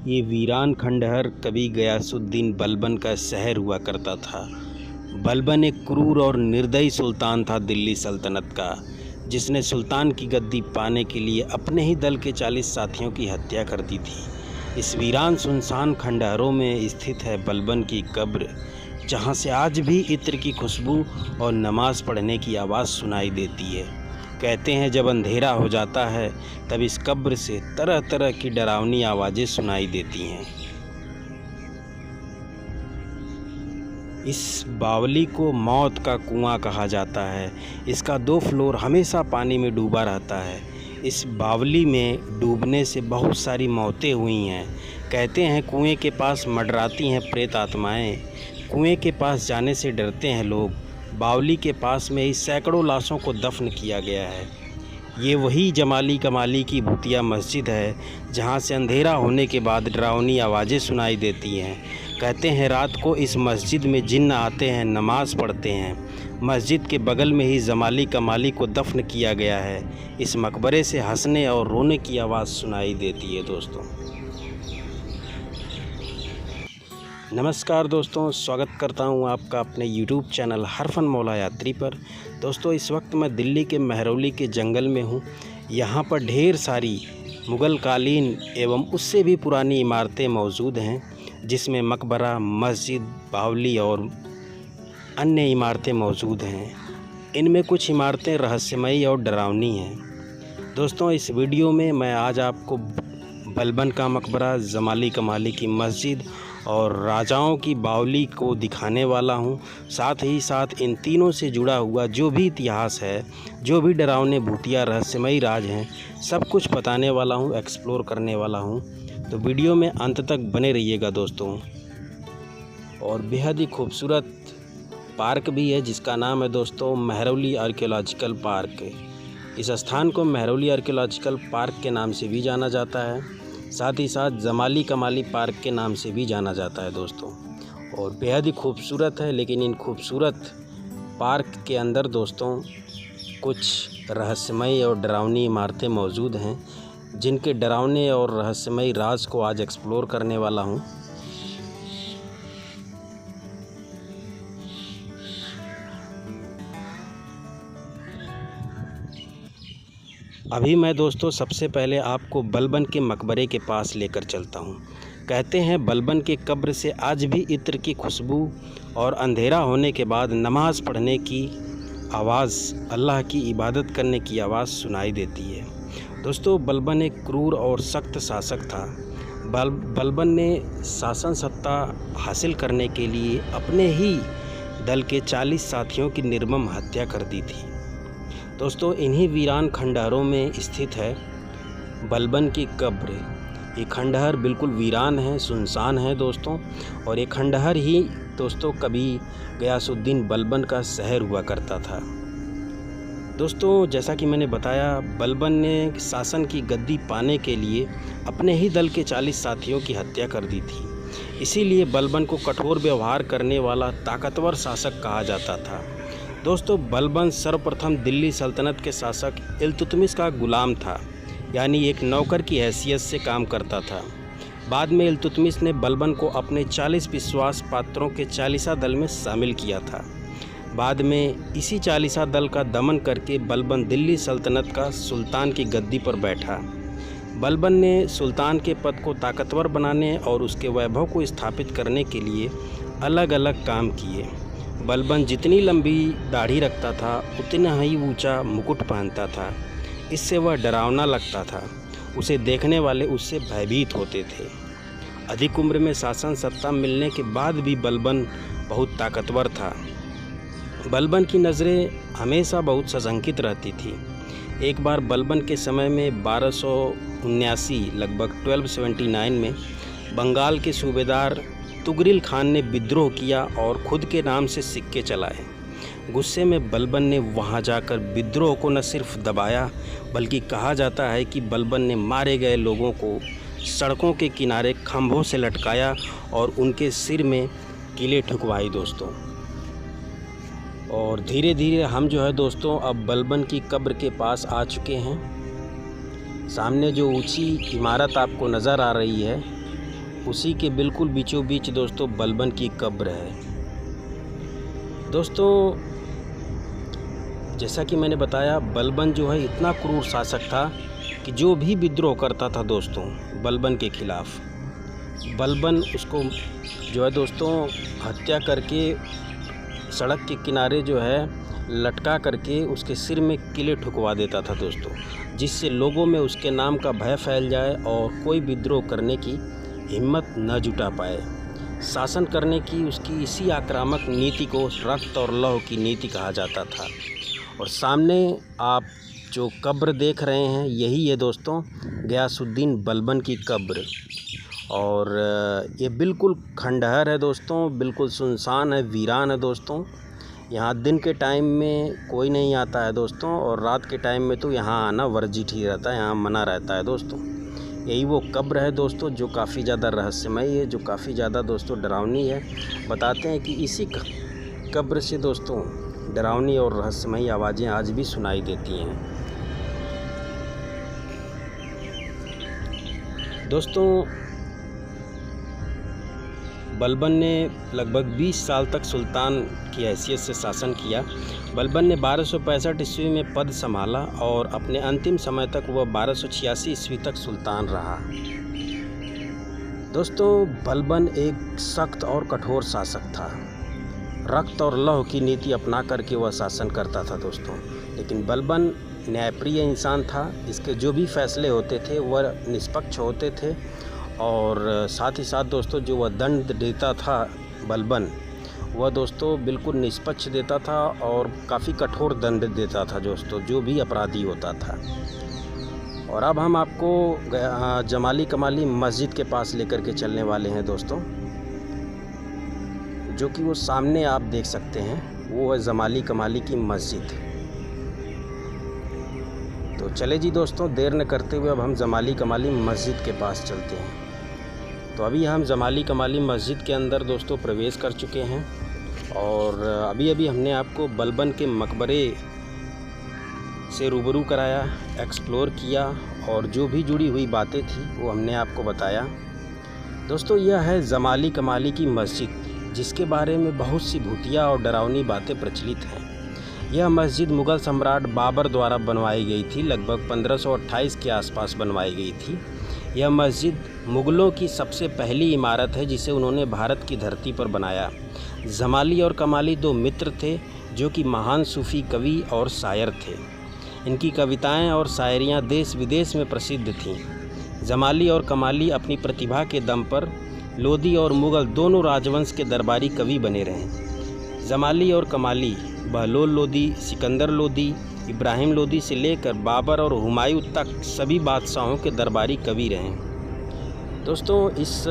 ये वीरान खंडहर कभी गयासुद्दीन बलबन का शहर हुआ करता था। बलबन एक क्रूर और निर्दयी सुल्तान था दिल्ली सल्तनत का, जिसने सुल्तान की गद्दी पाने के लिए अपने ही दल के 40 साथियों की हत्या कर दी थी। इस वीरान सुनसान खंडहरों में स्थित है बलबन की कब्र, जहां से आज भी इत्र की खुशबू और नमाज पढ़ने की आवाज़ सुनाई देती है। कहते हैं जब अंधेरा हो जाता है तब इस कब्र से तरह तरह की डरावनी आवाज़ें सुनाई देती हैं। इस बावली को मौत का कुआं कहा जाता है। इसका 2 फ्लोर हमेशा पानी में डूबा रहता है। इस बावली में डूबने से बहुत सारी मौतें हुई हैं। कहते हैं कुएं के पास मंडराती हैं प्रेत आत्माएं। कुएं के पास जाने से डरते हैं लोग। बावली के पास में ही सैकड़ों लाशों को दफन किया गया है। ये वही जमाली कमाली की भूतिया मस्जिद है, जहाँ से अंधेरा होने के बाद डरावनी आवाज़ें सुनाई देती हैं। कहते हैं रात को इस मस्जिद में जिन्न आते हैं, नमाज पढ़ते हैं। मस्जिद के बगल में ही जमाली कमाली को दफन किया गया है। इस मकबरे से हंसने और रोने की आवाज़ सुनाई देती है दोस्तों। नमस्कार दोस्तों, स्वागत करता हूं आपका अपने YouTube चैनल हरफन मौला यात्री पर। दोस्तों, इस वक्त मैं दिल्ली के महरौली के जंगल में हूं। यहां पर ढेर सारी मुग़ल कालीन एवं उससे भी पुरानी इमारतें मौजूद हैं, जिसमें मकबरा, मस्जिद, बावली और अन्य इमारतें मौजूद हैं। इनमें कुछ इमारतें रहस्यमयी और डरावनी हैं। दोस्तों, इस वीडियो में मैं आज आपको बलबन का मकबरा, जमाली कमाली की मस्जिद और राजाओं की बावली को दिखाने वाला हूं। साथ ही साथ इन तीनों से जुड़ा हुआ जो भी इतिहास है, जो भी डरावने भूतिया रहस्यमयी राज हैं, सब कुछ बताने वाला हूं, एक्सप्लोर करने वाला हूं। तो वीडियो में अंत तक बने रहिएगा दोस्तों। और बेहद ही खूबसूरत पार्क भी है, जिसका नाम है दोस्तों महरौली आर्कियोलॉजिकल पार्क। इस स्थान को महरौली आर्कियोलॉजिकल पार्क के नाम से भी जाना जाता है। साथ ही साथ जमाली कमाली पार्क के नाम से भी जाना जाता है दोस्तों। और बेहद ही खूबसूरत है। लेकिन इन खूबसूरत पार्क के अंदर दोस्तों कुछ रहस्यमयी और डरावनी इमारतें मौजूद हैं, जिनके डरावने और रहस्यमयी राज को आज एक्सप्लोर करने वाला हूं। अभी मैं दोस्तों सबसे पहले आपको बलबन के मकबरे के पास लेकर चलता हूँ। कहते हैं बलबन के कब्र से आज भी इत्र की खुशबू और अंधेरा होने के बाद नमाज पढ़ने की आवाज़, अल्लाह की इबादत करने की आवाज़ सुनाई देती है। दोस्तों, बलबन एक क्रूर और सख्त शासक था। बलबन ने शासन सत्ता हासिल करने के लिए अपने ही दल के 40 साथियों की निर्मम हत्या कर दी थी। दोस्तों, इन्हीं वीरान खंडहरों में स्थित है बलबन की कब्र। ये खंडहर बिल्कुल वीरान है, सुनसान है दोस्तों। और ये खंडहर ही दोस्तों कभी गयासुद्दीन बलबन का शहर हुआ करता था। दोस्तों, जैसा कि मैंने बताया, बलबन ने शासन की गद्दी पाने के लिए अपने ही दल के 40 साथियों की हत्या कर दी थी। इसीलिए बलबन को कठोर व्यवहार करने वाला ताकतवर शासक कहा जाता था। दोस्तों, बलबन सर्वप्रथम दिल्ली सल्तनत के शासक इल्तुतमिश का गुलाम था, यानी एक नौकर की हैसियत से काम करता था। बाद में इल्तुतमिश ने बलबन को अपने 40 विश्वास पात्रों के 40 दल में शामिल किया था। बाद में इसी 40 दल का दमन करके बलबन दिल्ली सल्तनत का सुल्तान की गद्दी पर बैठा। बलबन ने सुल्तान के पद को ताकतवर बनाने और उसके वैभव को स्थापित करने के लिए अलग अलग काम किए। बलबन जितनी लंबी दाढ़ी रखता था, उतना ही ऊंचा मुकुट पहनता था। इससे वह डरावना लगता था। उसे देखने वाले उससे भयभीत होते थे। अधिक उम्र में शासन सत्ता मिलने के बाद भी बलबन बहुत ताकतवर था। बलबन की नज़रें हमेशा बहुत सशंकित रहती थी। एक बार बलबन के समय में 1279 लगभग 1279 में बंगाल के सूबेदार तुगरिल खान ने विद्रोह किया और खुद के नाम से सिक्के चलाए। गुस्से में बलबन ने वहां जाकर विद्रोह को न सिर्फ दबाया, बल्कि कहा जाता है कि बलबन ने मारे गए लोगों को सड़कों के किनारे खंभों से लटकाया और उनके सिर में कीलें ठुकवाई दोस्तों। और धीरे धीरे हम जो है दोस्तों अब बलबन की कब्र के पास आ चुके हैं। सामने जो ऊंची इमारत आपको नज़र आ रही है उसी के बिल्कुल बीचों बीच दोस्तों बलबन की कब्र है। दोस्तों जैसा कि मैंने बताया, बलबन जो है इतना क्रूर शासक था कि जो भी विद्रोह करता था दोस्तों बलबन के खिलाफ़, बलबन उसको जो है दोस्तों हत्या करके सड़क के किनारे जो है लटका करके उसके सिर में किले ठुकवा देता था दोस्तों, जिससे लोगों में उसके नाम का भय फैल जाए और कोई विद्रोह करने की हिम्मत न जुटा पाए। शासन करने की उसकी इसी आक्रामक नीति को रक्त और लौह की नीति कहा जाता था। और सामने आप जो कब्र देख रहे हैं यही है दोस्तों गयासुद्दीन बलबन की कब्र। और ये बिल्कुल खंडहर है दोस्तों, बिल्कुल सुनसान है, वीरान है दोस्तों। यहाँ दिन के टाइम में कोई नहीं आता है दोस्तों, और रात के टाइम में तो यहाँ आना वर्जित ही रहता है, यहाँ मना रहता है दोस्तों। यही वो कब्र है दोस्तों जो काफ़ी ज़्यादा रहस्यमयी है, जो काफ़ी ज़्यादा दोस्तों डरावनी है। बताते हैं कि इसी कब्र से दोस्तों डरावनी और रहस्यमयी आवाज़ें आज भी सुनाई देती हैं। दोस्तों बलबन ने लगभग 20 साल तक सुल्तान की हैसियत से शासन किया। बलबन ने 1265 ईस्वी में पद संभाला और अपने अंतिम समय तक वह 1286 ईस्वी तक सुल्तान रहा। दोस्तों बलबन एक सख्त और कठोर शासक था। रक्त और लौह की नीति अपना करके वह शासन करता था दोस्तों। लेकिन बलबन न्यायप्रिय इंसान था। इसके जो भी फैसले होते थे वह निष्पक्ष होते थे, और साथ ही साथ दोस्तों जो वह दंड देता था बलबन, वह दोस्तों बिल्कुल निष्पक्ष देता था और काफ़ी कठोर दंड देता था दोस्तों जो भी अपराधी होता था। और अब हम आपको जमाली कमाली मस्जिद के पास लेकर के चलने वाले हैं दोस्तों, जो कि वो सामने आप देख सकते हैं, वो है जमाली कमाली की मस्जिद। तो चले जी दोस्तों, देर न करते हुए अब हम जमाली कमाली मस्जिद के पास चलते हैं। तो अभी हम जमाली कमाली मस्जिद के अंदर दोस्तों प्रवेश कर चुके हैं, और अभी हमने आपको बलबन के मकबरे से रूबरू कराया, एक्सप्लोर किया, और जो भी जुड़ी हुई बातें थी वो हमने आपको बताया। दोस्तों यह है जमाली कमाली की मस्जिद, जिसके बारे में बहुत सी भूतिया और डरावनी बातें प्रचलित हैं। यह मस्जिद मुग़ल सम्राट बाबर द्वारा बनवाई गई थी, लगभग 1528 के आसपास बनवाई गई थी। यह मस्जिद मुग़लों की सबसे पहली इमारत है जिसे उन्होंने भारत की धरती पर बनाया। जमाली और कमाली दो मित्र थे जो कि महान सूफ़ी कवि और शायर थे। इनकी कविताएं और शायरियां देश विदेश में प्रसिद्ध थीं। जमाली और कमाली अपनी प्रतिभा के दम पर लोदी और मुग़ल दोनों राजवंश के दरबारी कवि बने रहे। जमाली और कमाली बहलोल लोदी, सिकंदर लोदी, इब्राहिम लोदी से लेकर बाबर और हुमायूं तक सभी बादशाहों के दरबारी कवि रहे। दोस्तों इस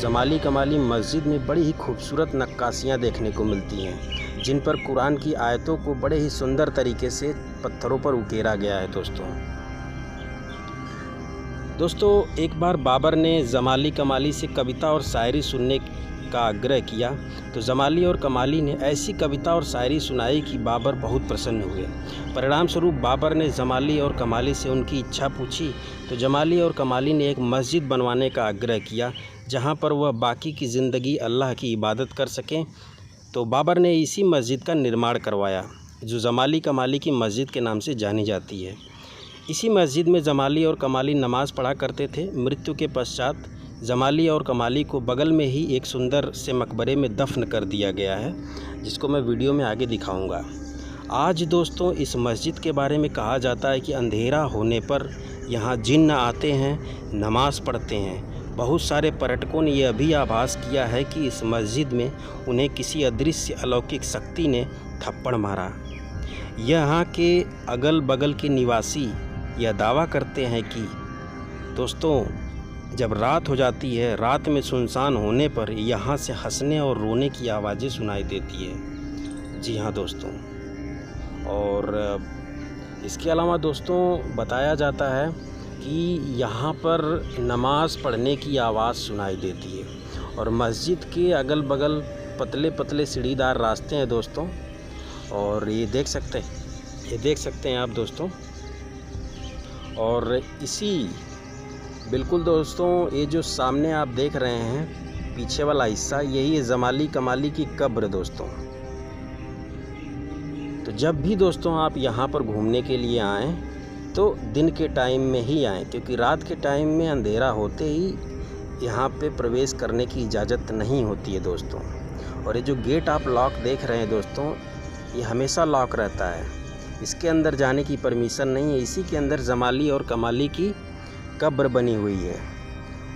जमाली कमाली मस्जिद में बड़ी ही खूबसूरत नक्काशियाँ देखने को मिलती हैं, जिन पर कुरान की आयतों को बड़े ही सुंदर तरीके से पत्थरों पर उकेरा गया है दोस्तों एक बार बाबर ने जमाली कमाली से कविता और शायरी सुनने का आग्रह किया, तो जमाली और कमाली ने ऐसी कविता और शायरी सुनाई कि बाबर बहुत प्रसन्न हुए। परिणाम स्वरूप बाबर ने जमाली और कमाली से उनकी इच्छा पूछी, तो जमाली और कमाली ने एक मस्जिद बनवाने का आग्रह किया, जहां पर वह बाकी की ज़िंदगी अल्लाह की इबादत कर सकें। तो बाबर ने इसी मस्जिद का निर्माण करवाया, जो जमाली कमाली की मस्जिद के नाम से जानी जाती है। इसी मस्जिद में जमाली और कमाली नमाज़ पढ़ा करते थे। मृत्यु के पश्चात जमाली और कमाली को बगल में ही एक सुंदर से मकबरे में दफन कर दिया गया है, जिसको मैं वीडियो में आगे दिखाऊंगा। आज दोस्तों इस मस्जिद के बारे में कहा जाता है कि अंधेरा होने पर यहाँ जिन्न आते हैं, नमाज़ पढ़ते हैं। बहुत सारे पर्यटकों ने यह भी आभास किया है कि इस मस्जिद में उन्हें किसी अदृश्य अलौकिक शक्ति ने थप्पड़ मारा। यहाँ के अगल बगल के निवासी यह दावा करते हैं कि दोस्तों जब रात हो जाती है, रात में सुनसान होने पर यहाँ से हंसने और रोने की आवाज़ें सुनाई देती है। जी हाँ दोस्तों, और इसके अलावा दोस्तों बताया जाता है कि यहाँ पर नमाज़ पढ़ने की आवाज़ सुनाई देती है, और मस्जिद के अगल बगल पतले पतले सीढ़ीदार रास्ते हैं दोस्तों, और ये देख सकते हैं आप दोस्तों। और इसी बिल्कुल दोस्तों, ये जो सामने आप देख रहे हैं पीछे वाला हिस्सा, यही है जमाली कमाली की कब्र दोस्तों। तो जब भी दोस्तों आप यहाँ पर घूमने के लिए आएँ तो दिन के टाइम में ही आएँ, क्योंकि रात के टाइम में अंधेरा होते ही यहाँ पे प्रवेश करने की इजाज़त नहीं होती है दोस्तों। और ये जो गेट आप लॉक देख रहे हैं दोस्तों, ये हमेशा लॉक रहता है, इसके अंदर जाने की परमिशन नहीं है। इसी के अंदर जमाली और कमाली की कब्र बनी हुई है।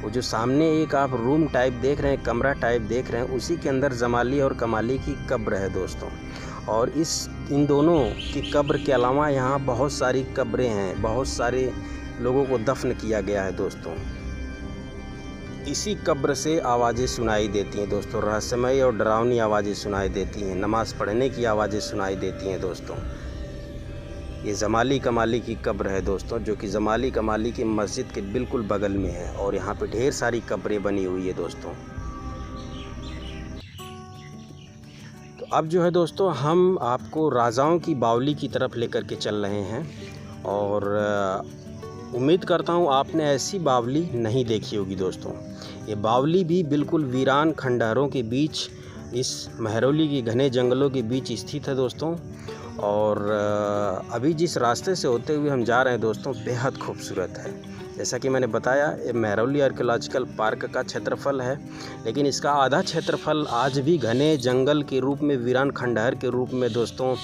वो जो सामने एक आप रूम टाइप देख रहे हैं, कमरा टाइप देख रहे हैं, उसी के अंदर जमाली और कमाली की कब्र है दोस्तों। और इन दोनों की कब्र के अलावा यहाँ बहुत सारी कब्रें हैं, बहुत सारे लोगों को दफन किया गया है दोस्तों। इसी कब्र से आवाज़ें सुनाई देती हैं दोस्तों, रहस्यमय और डरावनी आवाज़ें सुनाई देती हैं, नमाज़ पढ़ने की आवाज़ें सुनाई देती हैं दोस्तों। ये जमाली कमाली की कब्र है दोस्तों, जो कि जमाली कमाली की मस्जिद के बिल्कुल बगल में है। और यहाँ पे ढेर सारी कब्रें बनी हुई है दोस्तों। तो अब जो है दोस्तों, हम आपको राजाओं की बावली की तरफ लेकर के चल रहे हैं। और उम्मीद करता हूँ आपने ऐसी बावली नहीं देखी होगी दोस्तों। ये बावली भी बिल्कुल वीरान खंडहरों के बीच, इस महरौली के घने जंगलों के बीच स्थित है दोस्तों। और अभी जिस रास्ते से होते हुए हम जा रहे हैं दोस्तों, बेहद खूबसूरत है। जैसा कि मैंने बताया, ये महरौली आर्कियोलॉजिकल पार्क का क्षेत्रफल है, लेकिन इसका आधा क्षेत्रफल आज भी घने जंगल के रूप में, वीरान खंडहर के रूप में दोस्तों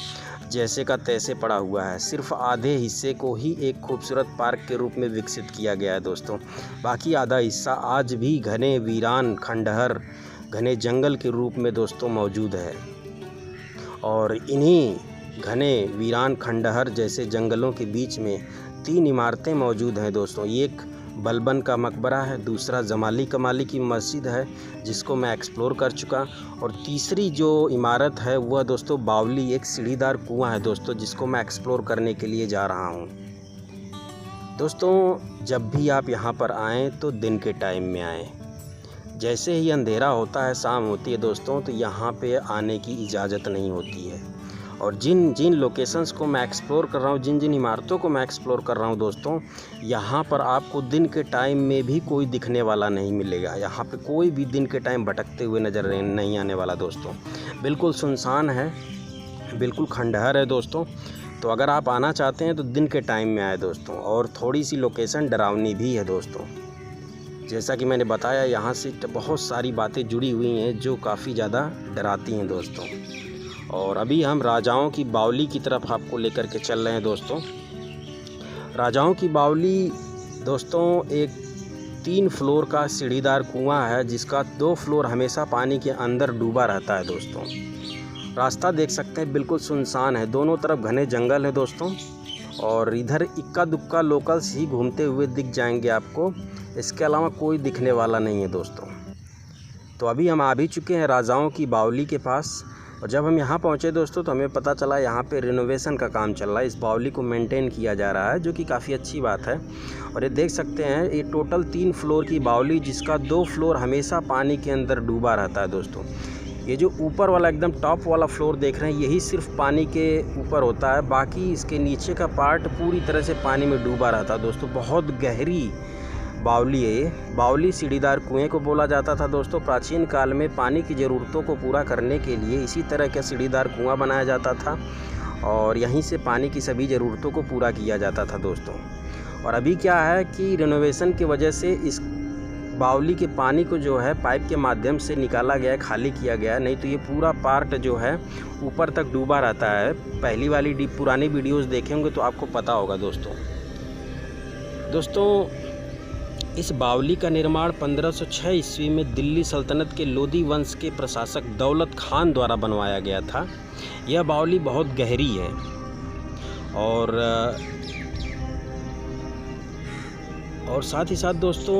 जैसे का तैसे पड़ा हुआ है। सिर्फ आधे हिस्से को ही एक खूबसूरत पार्क के रूप में विकसित किया गया है दोस्तों। बाकी आधा हिस्सा आज भी घने वीरान खंडहर, घने जंगल के रूप में दोस्तों मौजूद है। और इन्हीं घने वीरान खंडहर जैसे जंगलों के बीच में 3 इमारतें मौजूद हैं दोस्तों। एक बलबन का मकबरा है, दूसरा जमाली कमाली की मस्जिद है जिसको मैं एक्सप्लोर कर चुका, और तीसरी जो इमारत है वह दोस्तों बावली, एक सीढ़ीदार कुआं है दोस्तों, जिसको मैं एक्सप्लोर करने के लिए जा रहा हूं। दोस्तों जब भी आप यहां पर आएँ तो दिन के टाइम में आएँ। जैसे ही अंधेरा होता है, शाम होती है दोस्तों, तो यहाँ पे आने की इजाज़त नहीं होती है। और जिन जिन लोकेशंस को मैं एक्सप्लोर कर रहा हूँ, जिन जिन इमारतों को मैं एक्सप्लोर कर रहा हूँ दोस्तों, यहाँ पर आपको दिन के टाइम में भी कोई दिखने वाला नहीं मिलेगा। यहाँ पे कोई भी दिन के टाइम भटकते हुए नज़र नहीं आने वाला दोस्तों। बिल्कुल सुनसान है, बिल्कुल खंडहर है दोस्तों। तो अगर आप आना चाहते हैं तो दिन के टाइम में आए दोस्तों। और थोड़ी सी लोकेशन डरावनी भी है दोस्तों। जैसा कि मैंने बताया, यहाँ से बहुत सारी बातें जुड़ी हुई हैं जो काफ़ी ज़्यादा डराती हैं दोस्तों। और अभी हम राजाओं की बावली की तरफ आपको लेकर के चल रहे हैं दोस्तों। राजाओं की बावली दोस्तों एक 3 फ्लोर का सीढ़ीदार कुआं है, जिसका 2 फ्लोर हमेशा पानी के अंदर डूबा रहता है दोस्तों। रास्ता देख सकते हैं, बिल्कुल सुनसान है, दोनों तरफ घने जंगल है दोस्तों। और इधर इक्का दुक्का लोकल्स ही घूमते हुए दिख जाएंगे आपको, इसके अलावा कोई दिखने वाला नहीं है दोस्तों। तो अभी हम आ भी चुके हैं राजाओं की बावली के पास। और जब हम यहाँ पहुँचे दोस्तों, तो हमें पता चला यहाँ पे रिनोवेशन का काम चल रहा है, इस बावली को मेंटेन किया जा रहा है, जो कि काफ़ी अच्छी बात है। और ये देख सकते हैं, ये टोटल 3 फ्लोर की बावली, जिसका 2 फ्लोर हमेशा पानी के अंदर डूबा रहता है दोस्तों। ये जो ऊपर वाला एकदम टॉप वाला फ्लोर देख रहे हैं, यही सिर्फ पानी के ऊपर होता है, बाकी इसके नीचे का पार्ट पूरी तरह से पानी में डूबा रहता है दोस्तों। बहुत गहरी बावली है ये। बावली सीढ़ीदार कुएं को बोला जाता था दोस्तों। प्राचीन काल में पानी की ज़रूरतों को पूरा करने के लिए इसी तरह का सीढ़ीदार कुआं बनाया जाता था, और यहीं से पानी की सभी ज़रूरतों को पूरा किया जाता था दोस्तों। और अभी क्या है कि रिनोवेशन की वजह से इस बावली के पानी को जो है पाइप के माध्यम से निकाला गया है, खाली किया गया है, नहीं तो ये पूरा पार्ट जो है ऊपर तक डूबा रहता है। पहली वाली पुरानी वीडियोज़ देखेंगे तो आपको पता होगा दोस्तों। इस बावली का निर्माण 1506 ईस्वी में दिल्ली सल्तनत के लोदी वंश के प्रशासक दौलत खान द्वारा बनवाया गया था। यह बावली बहुत गहरी है और साथ ही साथ दोस्तों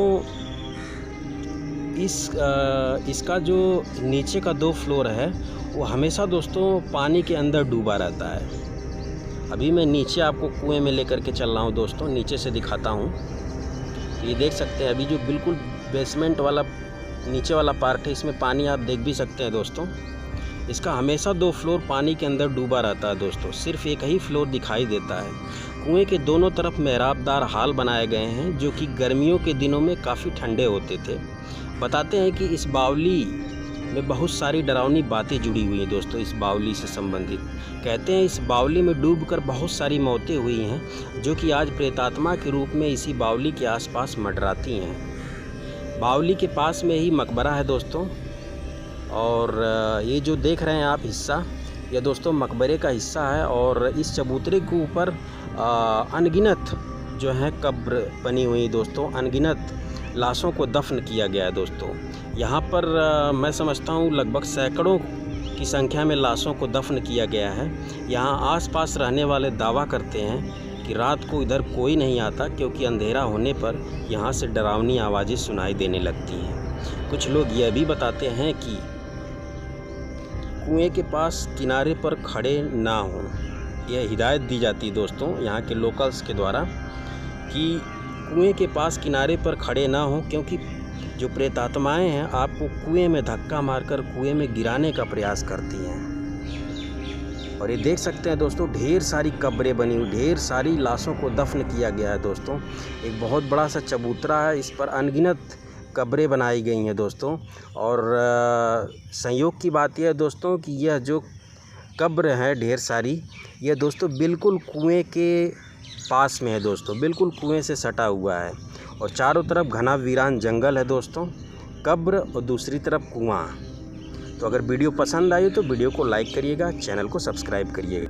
इसका जो नीचे का 2 फ्लोर है वो हमेशा दोस्तों पानी के अंदर डूबा रहता है। अभी मैं नीचे आपको कुएं में लेकर के चल रहा हूँ दोस्तों, नीचे से दिखाता हूँ। ये देख सकते हैं, अभी जो बिल्कुल बेसमेंट वाला नीचे वाला पार्ट है, इसमें पानी आप देख भी सकते हैं दोस्तों। इसका हमेशा 2 फ्लोर पानी के अंदर डूबा रहता है दोस्तों, सिर्फ एक ही फ्लोर दिखाई देता है। कुएं के दोनों तरफ मेहराबदार हाल बनाए गए हैं जो कि गर्मियों के दिनों में काफ़ी ठंडे होते थे। बताते हैं कि इस बावली में बहुत सारी डरावनी बातें जुड़ी हुई हैं दोस्तों। इस बावली से संबंधित कहते हैं इस बावली में डूबकर बहुत सारी मौतें हुई हैं जो कि आज प्रेतात्मा के रूप में इसी बावली के आसपास मंडराती हैं। बावली के पास में ही मकबरा है दोस्तों, और ये जो देख रहे हैं आप हिस्सा, यह दोस्तों मकबरे का हिस्सा है। और इस चबूतरे के ऊपर अनगिनत जो है कब्र बनी हुई दोस्तों, अनगिनत लाशों को दफन किया गया है दोस्तों। यहाँ पर मैं समझता हूँ लगभग सैकड़ों की संख्या में लाशों को दफन किया गया है। यहाँ आसपास रहने वाले दावा करते हैं कि रात को इधर कोई नहीं आता, क्योंकि अंधेरा होने पर यहाँ से डरावनी आवाज़ें सुनाई देने लगती हैं। कुछ लोग यह भी बताते हैं कि कुएं के पास किनारे पर खड़े ना हों। यह हिदायत दी जाती है दोस्तों यहाँ के लोकल्स के द्वारा कि कुएं के पास किनारे पर खड़े ना हों, क्योंकि जो प्रेतात्माएं हैं आपको कुएं में धक्का मारकर कुएं में गिराने का प्रयास करती हैं। और ये देख सकते हैं दोस्तों, ढेर सारी कब्रें बनी हुई, ढेर सारी लाशों को दफन किया गया है दोस्तों। एक बहुत बड़ा सा चबूतरा है, इस पर अनगिनत कब्रें बनाई गई हैं दोस्तों। और संयोग की बात यह है दोस्तों कि यह जो कब्र है ढेर सारी, यह दोस्तों बिल्कुल कुएं के पास में है दोस्तों, बिल्कुल कुएं से सटा हुआ है। और चारों तरफ घना वीरान जंगल है दोस्तों, कब्र और दूसरी तरफ कुआं। तो अगर वीडियो पसंद आई तो वीडियो को लाइक करिएगा, चैनल को सब्सक्राइब करिएगा।